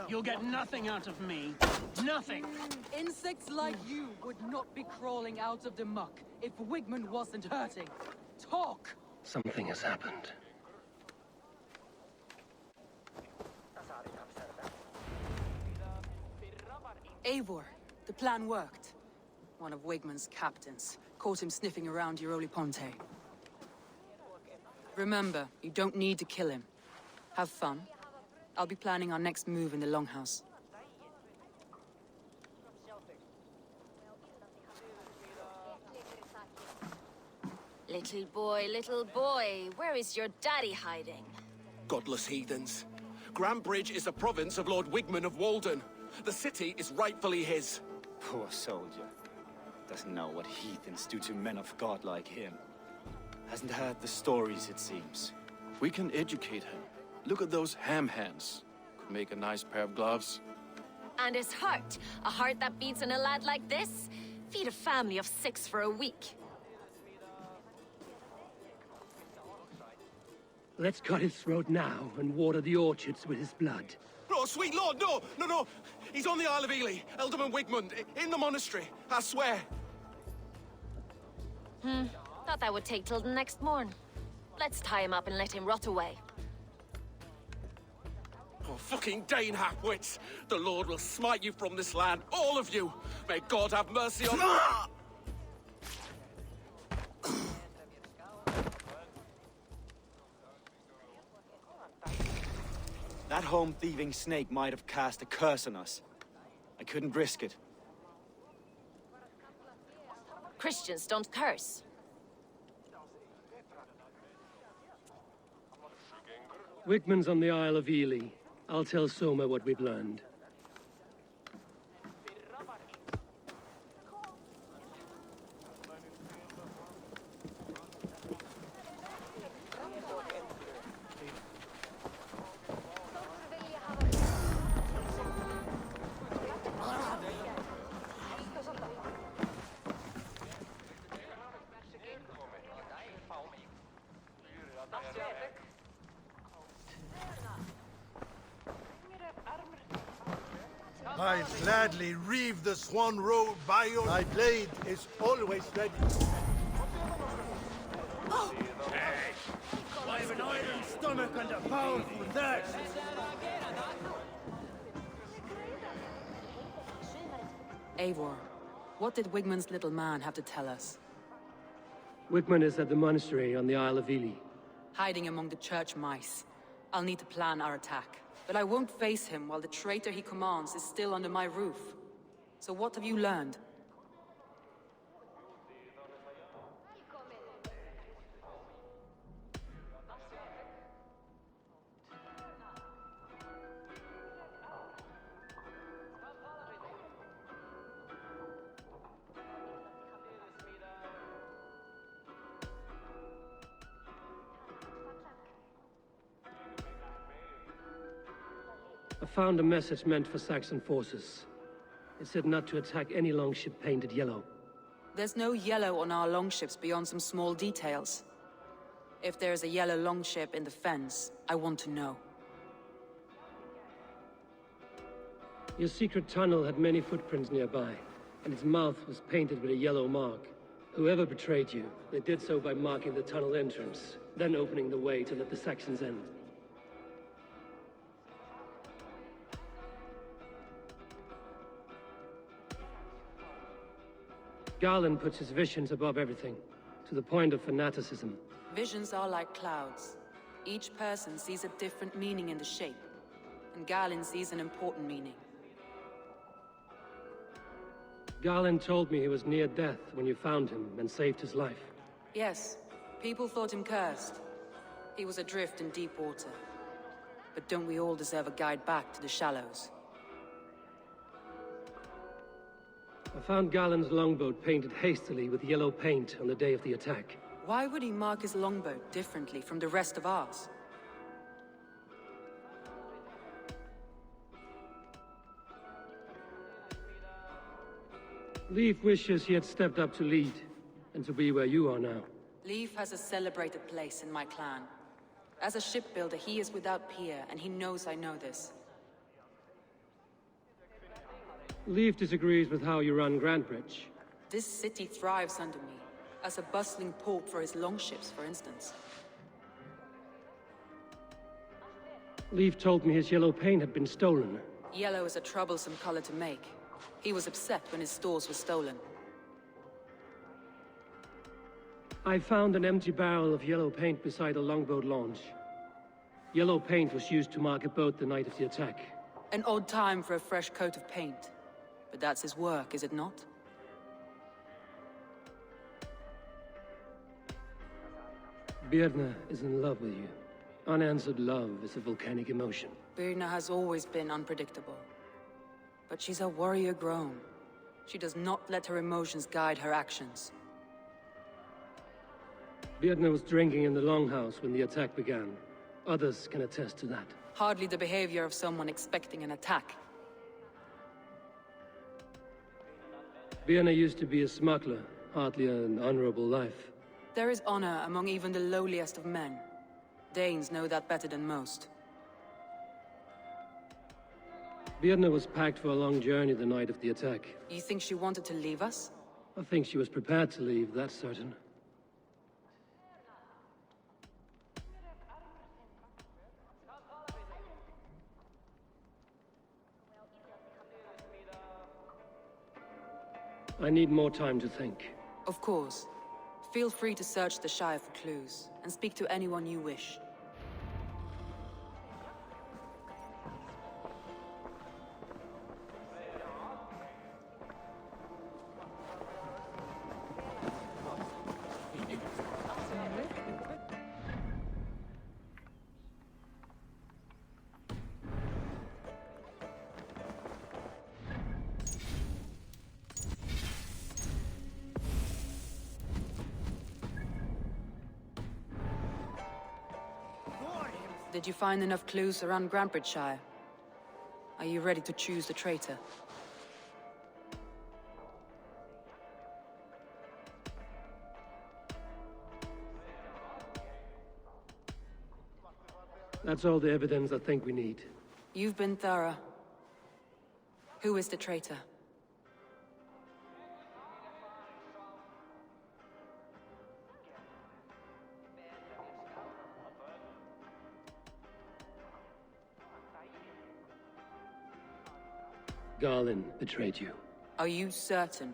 You'll get nothing out of me. Nothing! Insects like you would not be crawling out of the muck if Wigman wasn't hurting. Talk! Something has happened. Eivor, the plan worked. One of Wigman's captains caught him sniffing around Euroli Ponte. Remember, you don't need to kill him. Have fun. I'll be planning our next move in the Longhouse. Little boy, where is your daddy hiding? Godless heathens. Grambridge is a province of Lord Wigman of Walden. The city is rightfully his. Poor soldier. Doesn't know what heathens do to men of God like him. Hasn't heard the stories, it seems. We can educate him. Look at those ham hands. Could make a nice pair of gloves. And his heart. A heart that beats in a lad like this? Feed a family of 6 for a week. Let's cut his throat now and water the orchards with his blood. Oh, sweet lord, no! No! He's on the Isle of Ely, Ealdorman Wigmund, in the monastery, I swear. Thought that would take till the next morn. Let's tie him up and let him rot away. Oh, fucking Dane Hapwits! The Lord will smite you from this land, all of you! May God have mercy on... That home-thieving snake might have cast a curse on us. I couldn't risk it. Christians don't curse. Wigman's on the Isle of Ely. I'll tell Soma what we've learned. I'll gladly reave the swan road by your... My blade is always ready. I've an iron stomach and a powerful thirst. Eivor, what did Wigman's little man have to tell us? Wigman is at the monastery on the Isle of Ely. Hiding among the church mice. I'll need to plan our attack. But I won't face him while the traitor he commands is still under my roof. So what have you learned? I found a message meant for Saxon forces. It said not to attack any longship painted yellow. There's no yellow on our longships beyond some small details. If there's a yellow longship in the fens, I want to know. Your secret tunnel had many footprints nearby, and its mouth was painted with a yellow mark. Whoever betrayed you, they did so by marking the tunnel entrance, then opening the way to let the Saxons in. Garland puts his visions above everything, to the point of fanaticism. Visions are like clouds. Each person sees a different meaning in the shape, and Garland sees an important meaning. Garland told me he was near death when you found him and saved his life. Yes, people thought him cursed. He was adrift in deep water. But don't we all deserve a guide back to the shallows? I found Garland's longboat painted hastily with yellow paint on the day of the attack. Why would he mark his longboat differently from the rest of ours? Leif wishes he had stepped up to lead, and to be where you are now. Leif has a celebrated place in my clan. As a shipbuilder, he is without peer, and he knows I know this. Leaf disagrees with how you run Grantbridge. This city thrives under me, as a bustling port for his longships, for instance. Leaf told me his yellow paint had been stolen. Yellow is a troublesome color to make. He was upset when his stores were stolen. I found an empty barrel of yellow paint beside a longboat launch. Yellow paint was used to mark a boat the night of the attack. An odd time for a fresh coat of paint. But that's his work, is it not? Birna is in love with you. Unanswered love is a volcanic emotion. Birna has always been unpredictable. But she's a warrior grown. She does not let her emotions guide her actions. Birna was drinking in the longhouse when the attack began. Others can attest to that. Hardly the behavior of someone expecting an attack. Birna used to be a smuggler, hardly an honorable life. There is honor among even the lowliest of men. Danes know that better than most. Birna was packed for a long journey the night of the attack. You think she wanted to leave us? I think she was prepared to leave, that's certain. I need more time to think. Of course. Feel free to search the Shire for clues, and speak to anyone you wish. Did you find enough clues around Grantbridgeshire? Are you ready to choose the traitor? That's all the evidence I think we need. You've been thorough. Who is the traitor? Garlin betrayed you. Are you certain?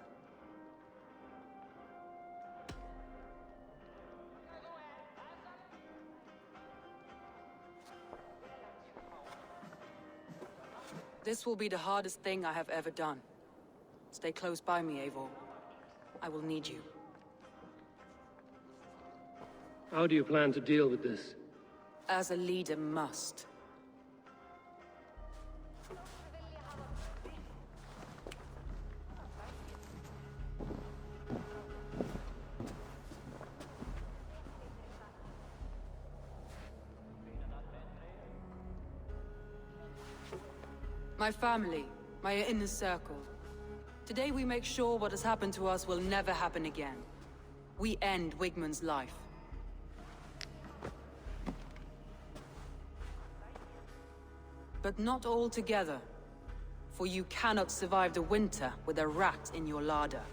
This will be the hardest thing I have ever done. Stay close by me, Eivor. I will need you. How do you plan to deal with this? As a leader must. My family, my inner circle. Today we make sure what has happened to us will never happen again. We end Wigmund's life. But not all together. For you cannot survive the winter with a rat in your larder.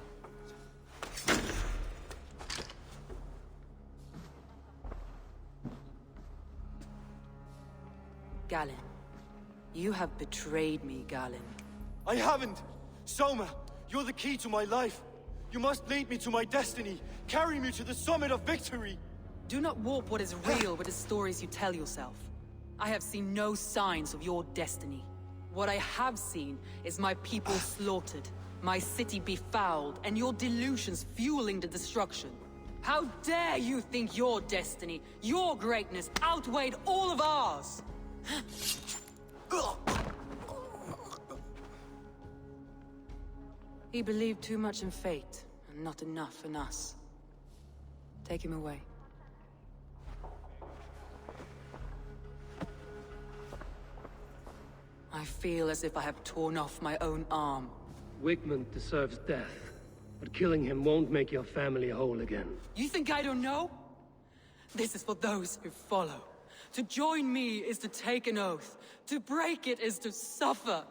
Galen. You have betrayed me, Galen. I haven't! Soma, you're the key to my life. You must lead me to my destiny. Carry me to the summit of victory. Do not warp what is real with the stories you tell yourself. I have seen no signs of your destiny. What I have seen is my people slaughtered, my city befouled, and your delusions fueling the destruction. How dare you think your destiny, your greatness, outweighed all of ours? He believed too much in fate, and not enough in us. Take him away. I feel as if I have torn off my own arm. Wigmund deserves death, but killing him won't make your family whole again. You think I don't know? This is for those who follow. To join me is to take an oath. To break it is to suffer.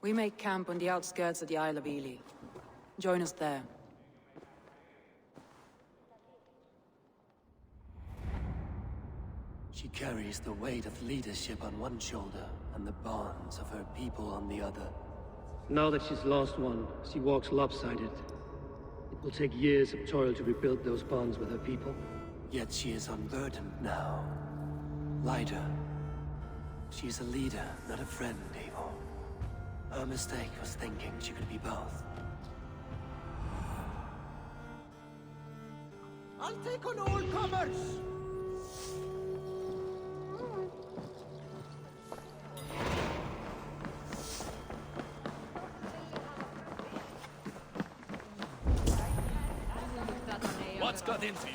We make camp on the outskirts of the Isle of Ely. Join us there. She carries the weight of leadership on one shoulder and the bonds of her people on the other. Now that she's lost one, she walks lopsided. It will take years of toil to rebuild those bonds with her people. Yet she is unburdened now. Lighter. She is a leader, not a friend, Eivor. Her mistake was thinking she could be both. I'll take on all comers! What's got into you?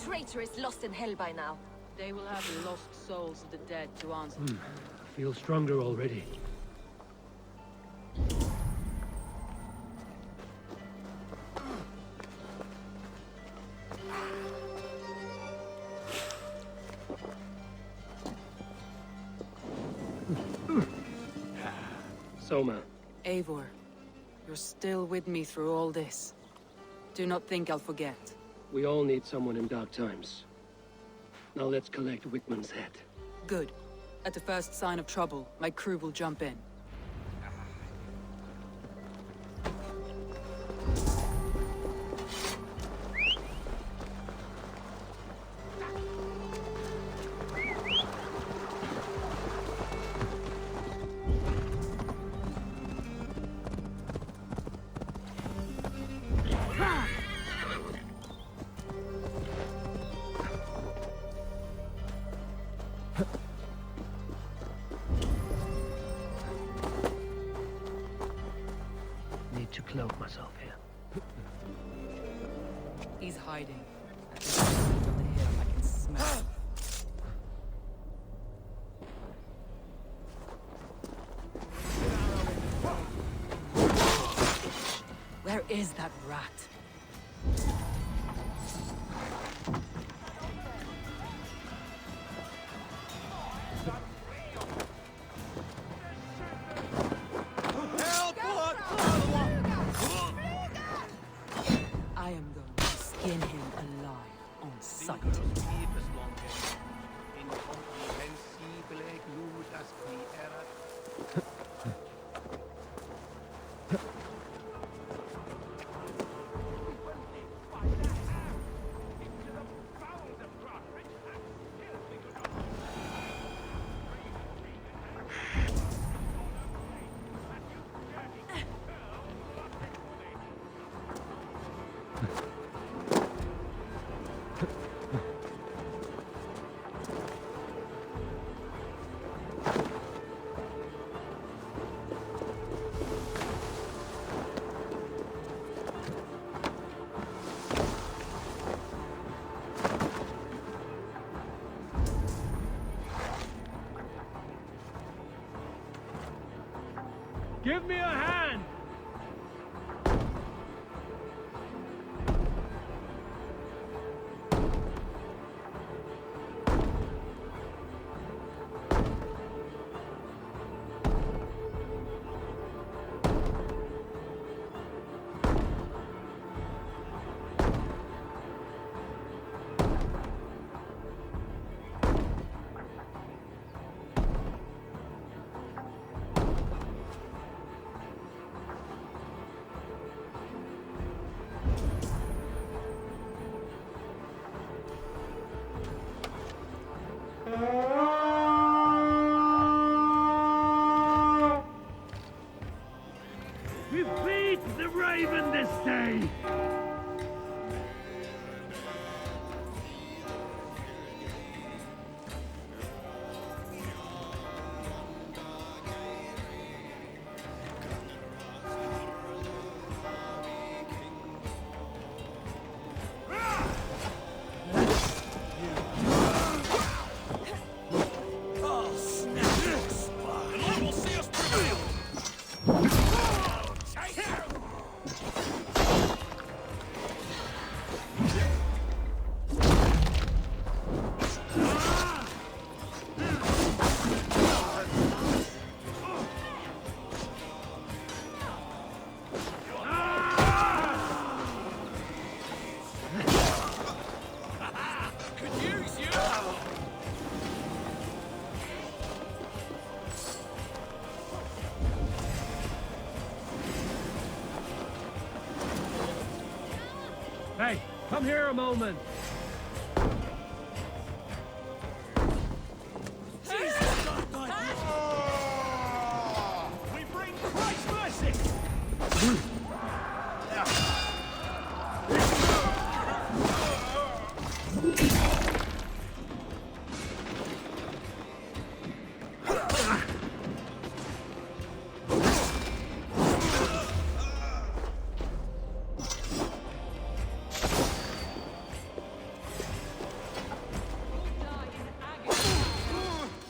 Treachery is lost in hell by now. They will have the lost souls of the dead to answer. I feel stronger already. Soma. Eivor, you're still with me through all this. Do not think I'll forget. We all need someone in dark times. Now let's collect Wickman's head. Good. At the first sign of trouble, my crew will jump in. Need to cloak myself here. He's hiding. At the top of the hill, I can smell him. Where is that rat? I am going to skin him alive on sight. Give me a hand! Come here a moment. We bring Christ's mercy!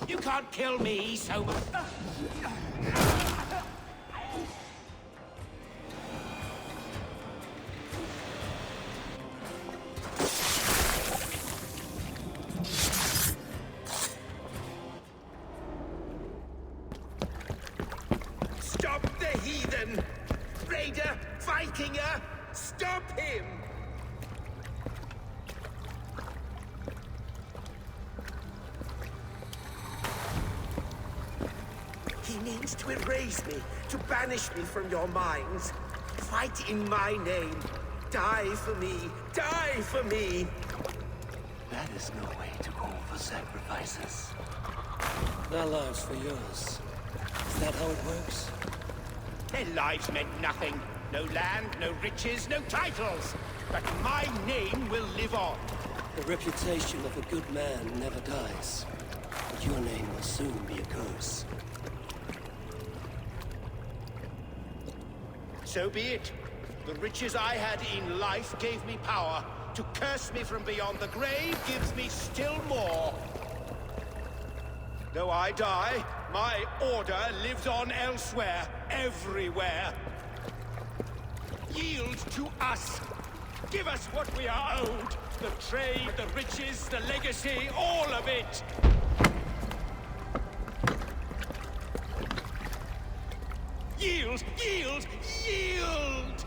You can't kill me so much. Stop the heathen! Raider! Vikinger! Stop him! He means to erase me, to banish me from your minds. Fight in my name. Die for me. Die for me. That is no way to call for sacrifices. Their lives for yours. Is that how it works? Their lives meant nothing. No land, no riches, no titles. But my name will live on. The reputation of a good man never dies. But your name will soon be a curse. So be it. The riches I had in life gave me power. To curse me from beyond the grave gives me still more. Though I die, my order lives on elsewhere, everywhere. Yield to us. Give us what we are owed. The trade, the riches, the legacy, all of it. Yield! Yield! Yield!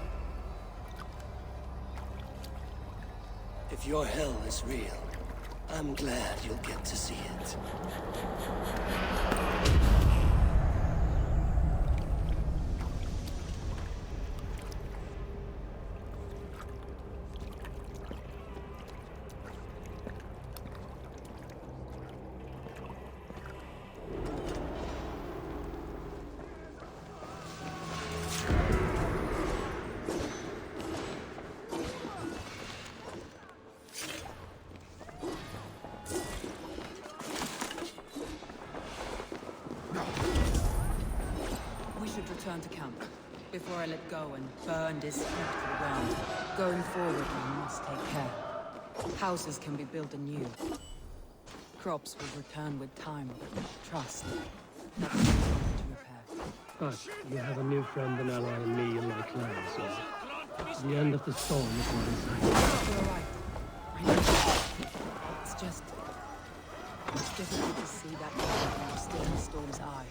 If your hell is real, I'm glad you'll get to see it. Return to camp before I let go and burn this heap to the ground. Going forward, we must take care. Houses can be built anew. Crops will return with time. Trust. That's what to repair. But you have a new friend and ally in me and my clan, so the end of the storm is not in sight. You're right. I know. It's just... It's difficult to see that light when you're still in the storm's eye.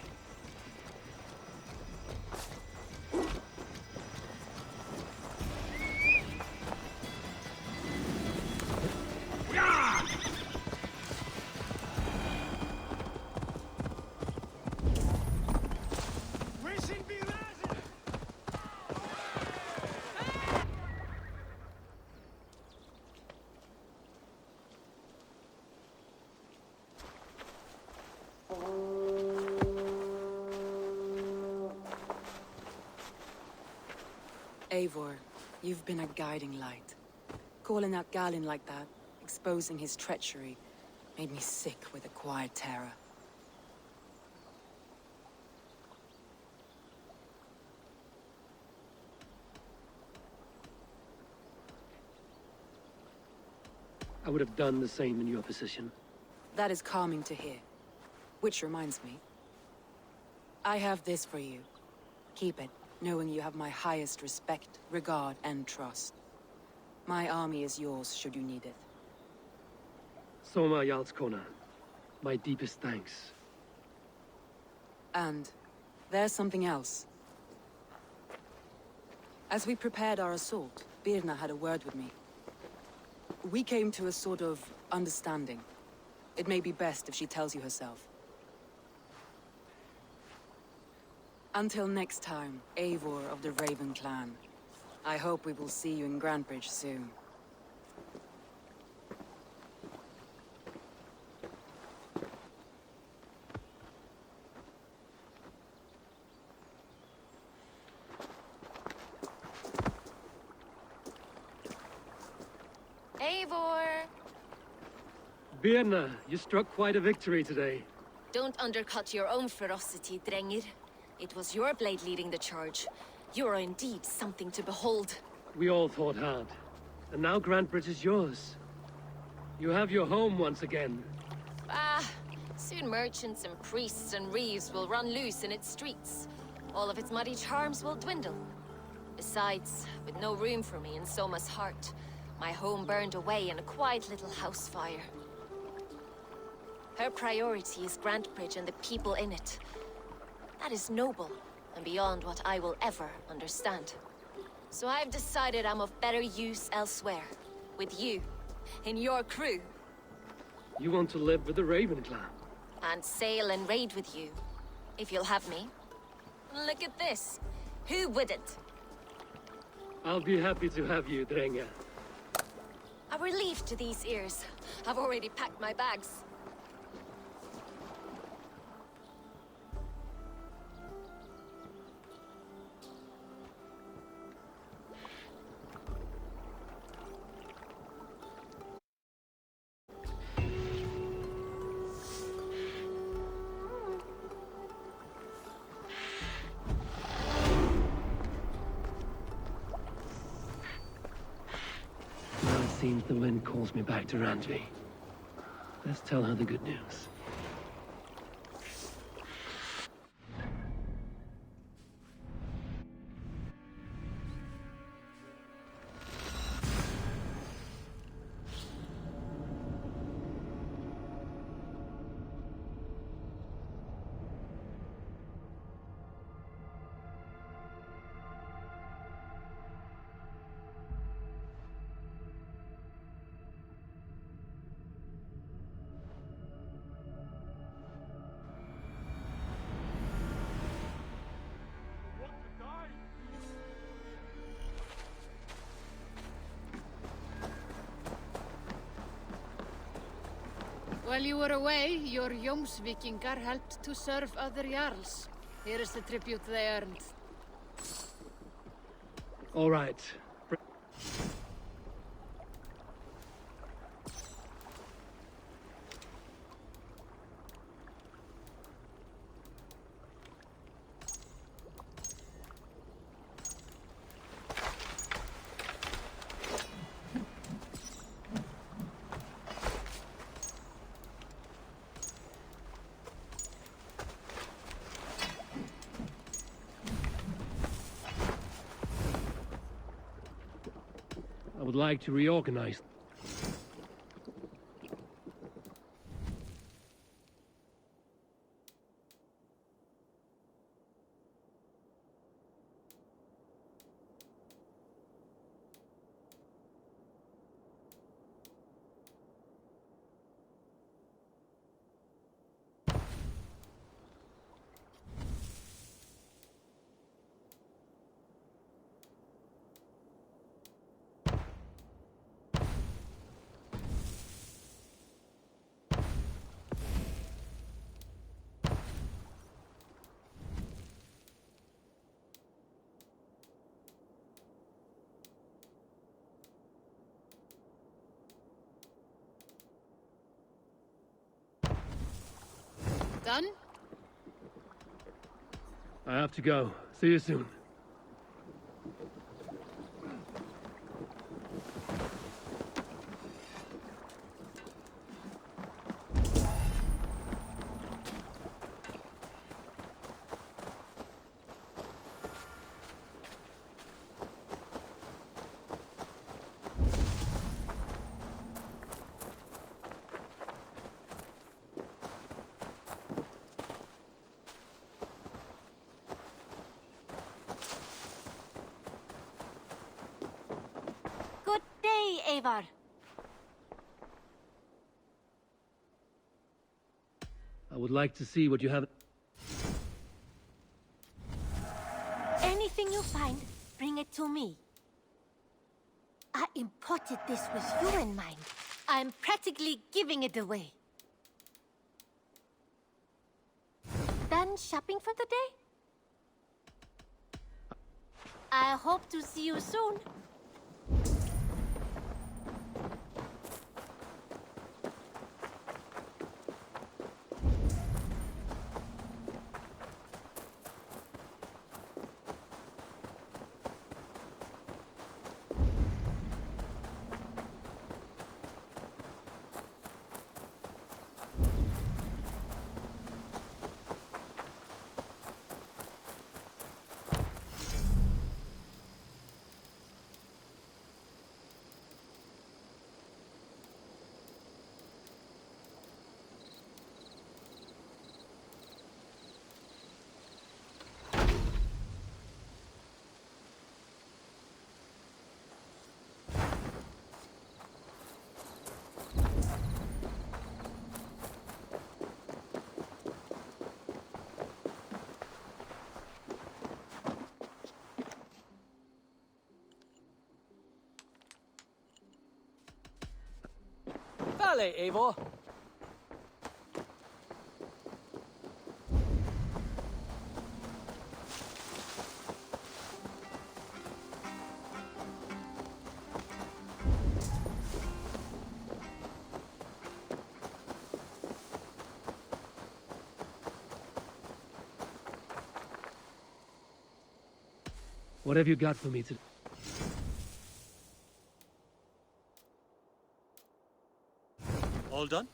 Eivor, you've been a guiding light. Calling out Galinn like that, exposing his treachery, made me sick with a quiet terror. I would have done the same in your position. That is calming to hear. Which reminds me. I have this for you. Keep it, knowing you have my highest respect, regard, and trust. My army is yours, should you need it. Soma Jarlskona, my deepest thanks. And there's something else. As we prepared our assault, Birna had a word with me. We came to a sort of understanding. It may be best if she tells you herself. Until next time, Eivor of the Raven Clan. I hope we will see you in Grantebridge soon. Birna, you struck quite a victory today. Don't undercut your own ferocity, Drengir. It was your blade leading the charge. You are indeed something to behold. We all fought hard. And now Grantbridge is yours. You have your home once again. Soon merchants and priests and reeves will run loose in its streets. All of its muddy charms will dwindle. Besides, with no room for me in Soma's heart, my home burned away in a quiet little house fire. Her priority is Grantbridge and the people in it. That is noble, and beyond what I will ever understand. So I've decided I'm of better use elsewhere. With you, in your crew. You want to live with the Raven clan? And sail and raid with you, if you'll have me. Look at this. Who wouldn't? I'll be happy to have you, Drengir. A relief to these ears. I've already packed my bags. Seems the wind calls me back to Randvi. Let's tell her the good news. While you were away, your Jómsvíkingar helped to serve other Jarls. Here is the tribute they earned. All right. I would like to reorganize. Done? I have to go. See you soon. Good day, Eivor. I would like to see what you have. Anything you find, bring it to me. I imported this with you in mind. I'm practically giving it away. Done shopping for the day? I hope to see you soon. Vale, Eivor. What have you got for me to... All done?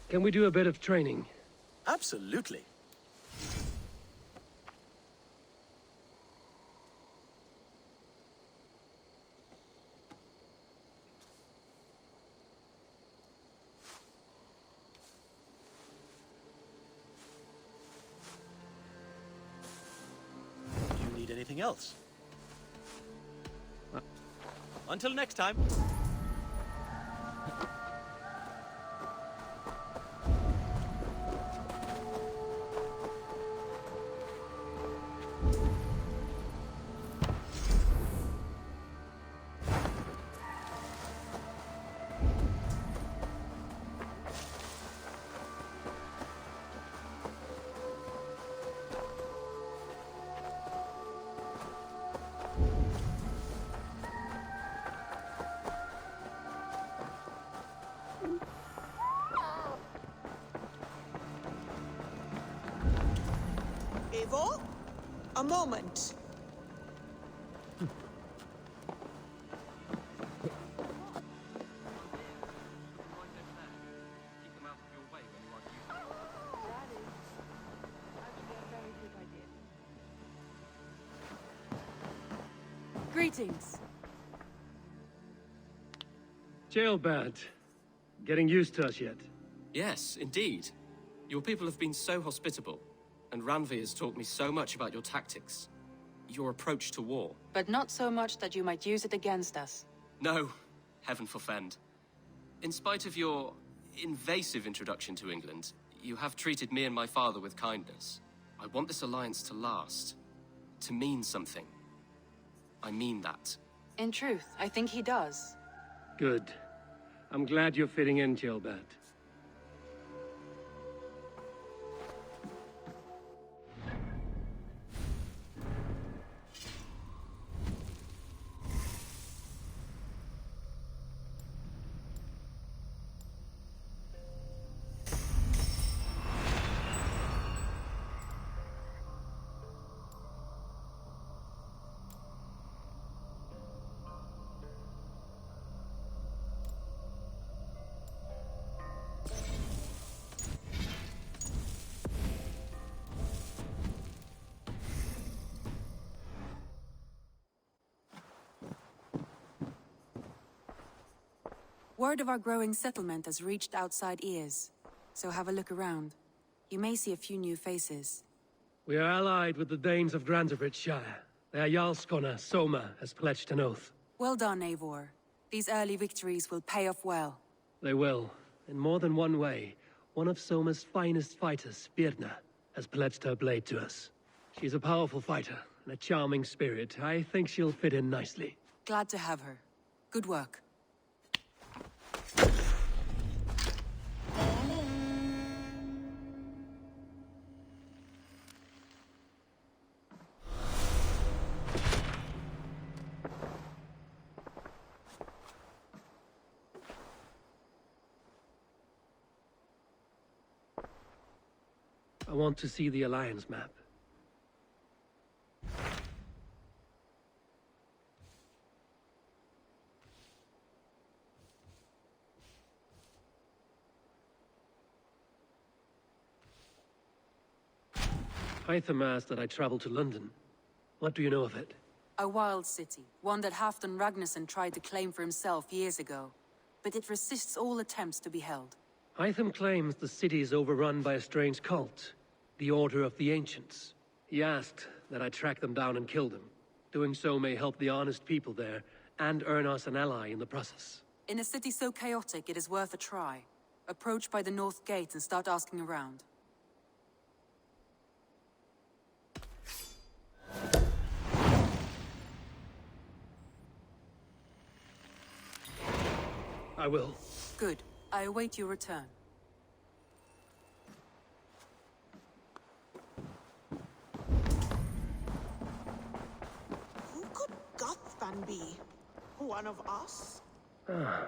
Can we do a bit of training? Absolutely. You need anything else? Until next time. Eivor? A moment. Greetings. Jailbird. Getting used to us yet? Yes, indeed. Your people have been so hospitable, and Ranvi has taught me so much about your tactics, your approach to war. But not so much that you might use it against us. No, heaven forfend. In spite of your invasive introduction to England, you have treated me and my father with kindness. I want this alliance to last, to mean something. I mean that. In truth, I think he does. Good. I'm glad you're fitting in, Jailbird. Word of our growing settlement has reached outside ears, so have a look around. You may see a few new faces. We are allied with the Danes of Shire. Their Jarlskona, Soma, has pledged an oath. Well done, Eivor. These early victories will pay off well. They will, in more than one way. One of Soma's finest fighters, Birna, has pledged her blade to us. She's a powerful fighter, and a charming spirit. I think she'll fit in nicely. Glad to have her. Good work. I want to see the Alliance map. Hytham asked that I travel to London. What do you know of it? A wild city, one that Halfdan Ragnarsson tried to claim for himself years ago. But it resists all attempts to be held. Hytham claims the city is overrun by a strange cult, the Order of the Ancients. He asked that I track them down and kill them. Doing so may help the honest people there, and earn us an ally in the process. In a city so chaotic, it is worth a try. Approach by the North Gate and start asking around. I will. Good. I await your return. Who could Gothvan be? One of us? Ah,